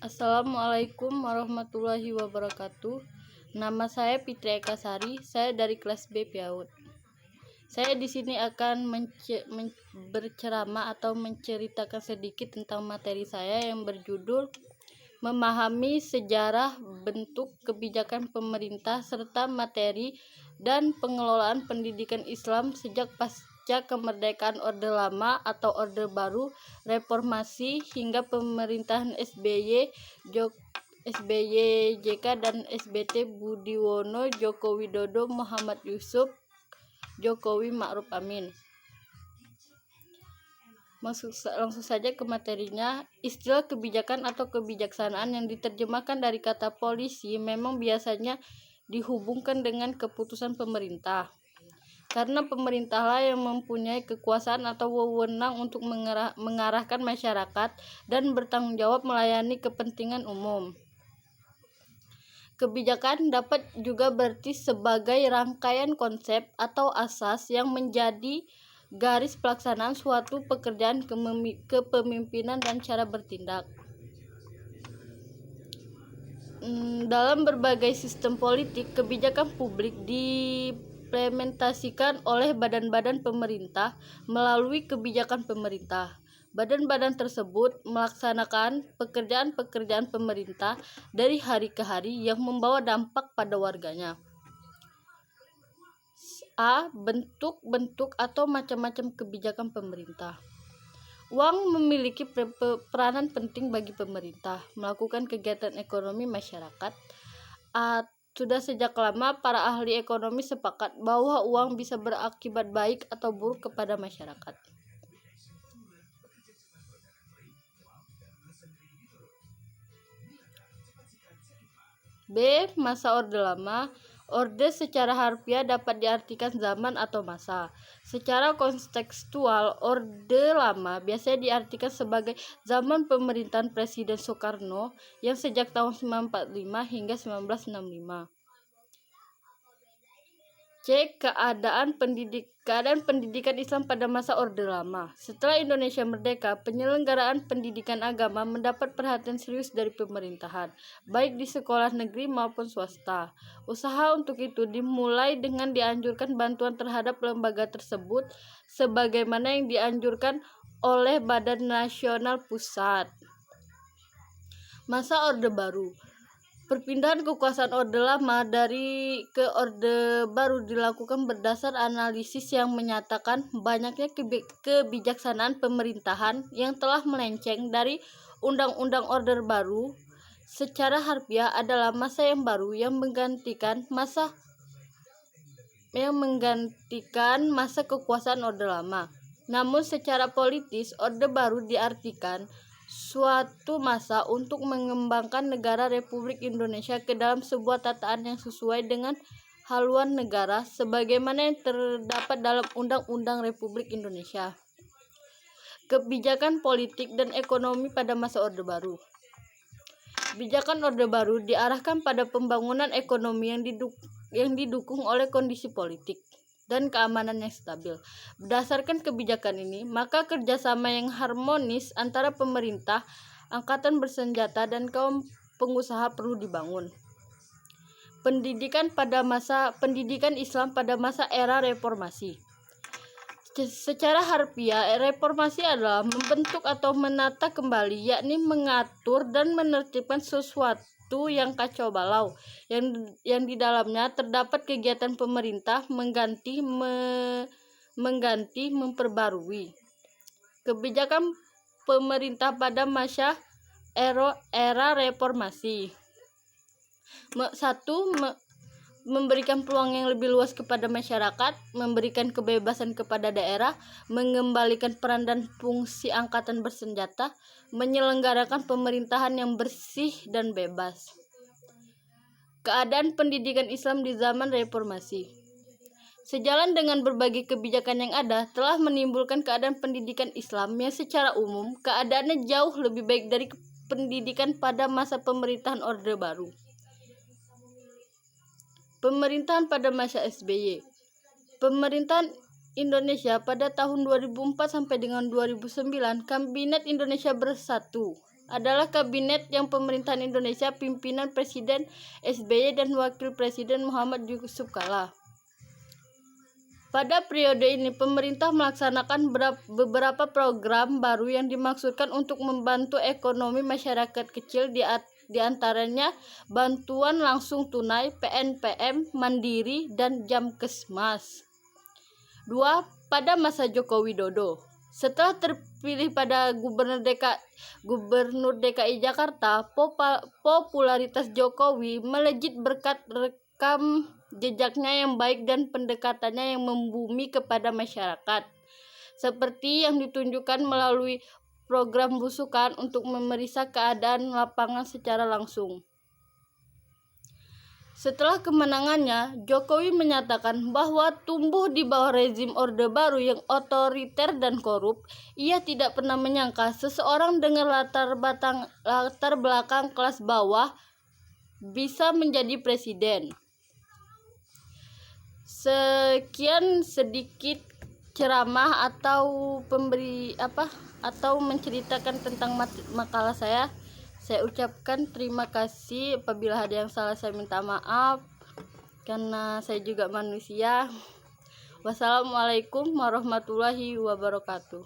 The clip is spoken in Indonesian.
Assalamualaikum warahmatullahi wabarakatuh. Nama saya Fitri Eka Sari. Saya dari kelas B PAUD. Saya di sini akan berceramah atau menceritakan sedikit tentang materi saya yang berjudul memahami sejarah bentuk kebijakan pemerintah serta materi dan pengelolaan pendidikan Islam sejak pasca kemerdekaan Orde Lama atau Orde Baru, Reformasi hingga pemerintahan SBY JK dan SBT Budiwono, Joko Widodo, Muhammad Yusuf, Jokowi Ma'ruf Amin. Langsung saja ke materinya. Istilah kebijakan atau kebijaksanaan yang diterjemahkan dari kata polisi memang biasanya dihubungkan dengan keputusan pemerintah, karena pemerintahlah yang mempunyai kekuasaan atau wewenang untuk mengarahkan masyarakat dan bertanggung jawab melayani kepentingan umum. Kebijakan dapat juga berarti sebagai rangkaian konsep atau asas yang menjadi garis pelaksanaan suatu pekerjaan kepemimpinan dan cara bertindak. Dalam berbagai sistem politik, kebijakan publik diimplementasikan oleh badan-badan pemerintah melalui kebijakan pemerintah. Badan-badan tersebut melaksanakan pekerjaan-pekerjaan pemerintah dari hari ke hari yang membawa dampak pada warganya. Bentuk-bentuk atau macam-macam kebijakan pemerintah. Uang memiliki peranan penting bagi pemerintah melakukan kegiatan ekonomi masyarakat. Sudah sejak lama para ahli ekonomi sepakat bahwa uang bisa berakibat baik atau buruk kepada masyarakat. B. Masa Orde Lama. Orde secara harfiah dapat diartikan zaman atau masa. Secara kontekstual, Orde Lama biasanya diartikan sebagai zaman pemerintahan Presiden Soekarno yang sejak tahun 1945 hingga 1965. C. Keadaan pendidikan Islam pada masa Orde Lama. Setelah Indonesia merdeka, penyelenggaraan pendidikan agama mendapat perhatian serius dari pemerintahan, baik di sekolah negeri maupun swasta. Usaha untuk itu dimulai dengan dianjurkan bantuan terhadap lembaga tersebut sebagaimana yang dianjurkan oleh Badan Nasional Pusat. Masa Orde Baru. Perpindahan kekuasaan Orde Lama ke Orde Baru dilakukan berdasar analisis yang menyatakan banyaknya kebijaksanaan pemerintahan yang telah melenceng dari Undang-Undang Orde Baru. Secara harfiah adalah masa yang baru yang menggantikan masa kekuasaan Orde Lama. Namun secara politis, Orde Baru diartikan suatu masa untuk mengembangkan negara Republik Indonesia ke dalam sebuah tataan yang sesuai dengan haluan negara sebagaimana yang terdapat dalam Undang-Undang Republik Indonesia. Kebijakan politik dan ekonomi pada masa Orde Baru. Kebijakan Orde Baru diarahkan pada pembangunan ekonomi yang didukung oleh kondisi politik dan keamanan yang stabil. Berdasarkan kebijakan ini, maka kerjasama yang harmonis antara pemerintah, angkatan bersenjata, dan kaum pengusaha perlu dibangun. Pendidikan Islam pada masa era reformasi. Secara harfiah, reformasi adalah membentuk atau menata kembali, yakni mengatur dan menertibkan sesuatu yang kacau balau, yang di dalamnya terdapat kegiatan pemerintah mengganti, memperbarui. Kebijakan pemerintah pada masa era reformasi. 1. Memberikan peluang yang lebih luas kepada masyarakat, memberikan kebebasan kepada daerah, mengembalikan peran dan fungsi angkatan bersenjata, menyelenggarakan pemerintahan yang bersih dan bebas. Keadaan pendidikan Islam di zaman reformasi. Sejalan dengan berbagai kebijakan yang ada, telah menimbulkan keadaan pendidikan Islam yang secara umum keadaannya jauh lebih baik dari pendidikan pada masa pemerintahan Orde Baru. Pemerintahan pada masa SBY. Pemerintahan Indonesia pada tahun 2004 sampai dengan 2009, Kabinet Indonesia Bersatu adalah kabinet yang pemerintahan Indonesia pimpinan Presiden SBY dan Wakil Presiden Muhammad Yusuf Kala. Pada periode ini, pemerintah melaksanakan beberapa program baru yang dimaksudkan untuk membantu ekonomi masyarakat kecil, di antaranya bantuan langsung tunai, PNPM, Mandiri, dan Jamkesmas. 2. Pada masa Joko Widodo. Setelah terpilih pada Gubernur DKI Jakarta, popularitas Jokowi melejit berkat rekam jejaknya yang baik dan pendekatannya yang membumi kepada masyarakat, seperti yang ditunjukkan melalui program belusukan untuk memeriksa keadaan lapangan secara langsung. Setelah kemenangannya, Jokowi menyatakan bahwa tumbuh di bawah rezim Orde Baru yang otoriter dan korup. Ia tidak pernah menyangka seseorang dengan latar belakang kelas bawah bisa menjadi presiden. Sekian sedikit ceramah atau menceritakan tentang makalah saya. Saya ucapkan terima kasih. Apabila ada yang salah saya minta maaf, karena saya juga manusia. Wassalamualaikum warahmatullahi wabarakatuh.